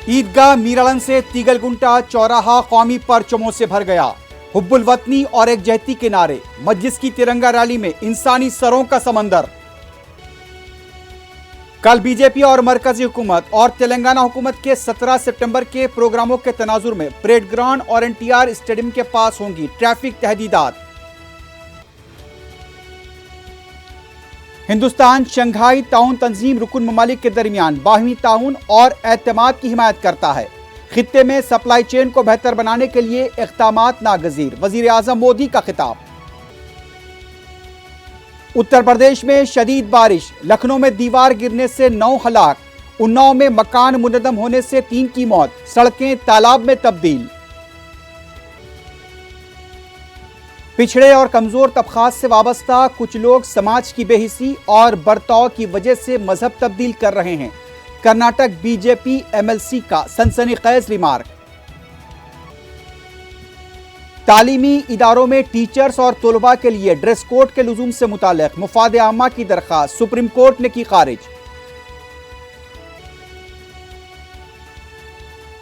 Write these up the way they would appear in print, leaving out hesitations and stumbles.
ईदगाह मीरालन से तीगलगुंटा चौराहा कौमी परचमों से भर गया। हुब्बुल वतनी और एकजहती के नारे, मस्जिद की तिरंगा रैली में इंसानी सरों का समंदर। कल बीजेपी और मरकजी हुकूमत और तेलंगाना हुकूमत के 17 सितंबर के प्रोग्रामों के तनाजुर में परेड ग्राउंड और एनटीआर स्टेडियम के पास होंगी ट्रैफिक तहदीदात। हिंदुस्तान शंघाई ताउन तंजीम रुकन ममालिक के दरमियान बाहमी ताउन और एतमाद की हिमायत करता है। खित्ते में सप्लाई चेन को बेहतर बनाने के लिए इक़दामात नागज़ीर, वज़ीर आज़म मोदी का खिताब। उत्तर प्रदेश में शदीद बारिश, लखनऊ में दीवार गिरने से 9 हलाक, उन्नाव में मकान मुनद्दम होने से 3 की मौत, सड़कें तालाब में तब्दील। पिछड़े और कमजोर तबकात से वाबस्ता कुछ लोग समाज की बेहिसी और बर्ताव की वजह से मजहब तब्दील कर रहे हैं। कर्नाटक बीजेपी एमएलसी का सनसनीखेज रिमार्क। तालीमी इदारों में टीचर्स और तलबा के लिए ड्रेस कोड के लुज़ूम से मुताल्लिक़ मुफाद आमा की दरख्वास्त सुप्रीम कोर्ट ने की खारिज।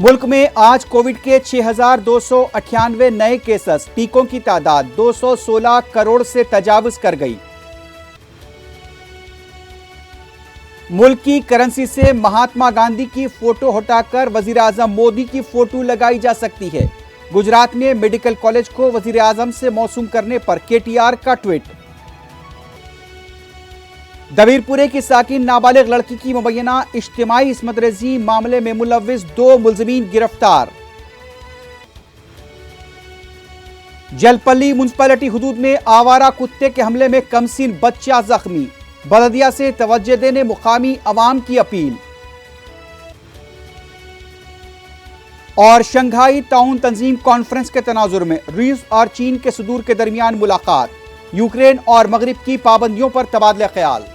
मुल्क में आज कोविड के 6,298 नए केसेस, टीकों की तादाद 216 करोड़ से तजावुज कर गई। मुल्क की करेंसी से महात्मा गांधी की फोटो हटाकर वजीर आजम मोदी की फोटो लगाई जा सकती है। गुजरात में मेडिकल कॉलेज को वजीर आजम से मौसूम करने पर केटीआर का ट्वीट। दबीरपुरे की साकिन नाबालिग लड़की की मुबैना इज्तिमाई इस्मत रेजी मामले में मुलव्विस 2 मुल्ज़िमीन गिरफ्तार। जलपल्ली म्युनिसिपैलिटी हुदूद में आवारा कुत्ते के हमले में कमसीन बच्चा जख्मी, बलदिया से तवज्जो देने मुकामी अवाम की अपील। और शंघाई ताउन तंजीम कॉन्फ्रेंस के तनाजुर में रूस और चीन के सदूर के दरमियान मुलाकात, यूक्रेन और मगरिब की पाबंदियों पर तबादला ख्याल।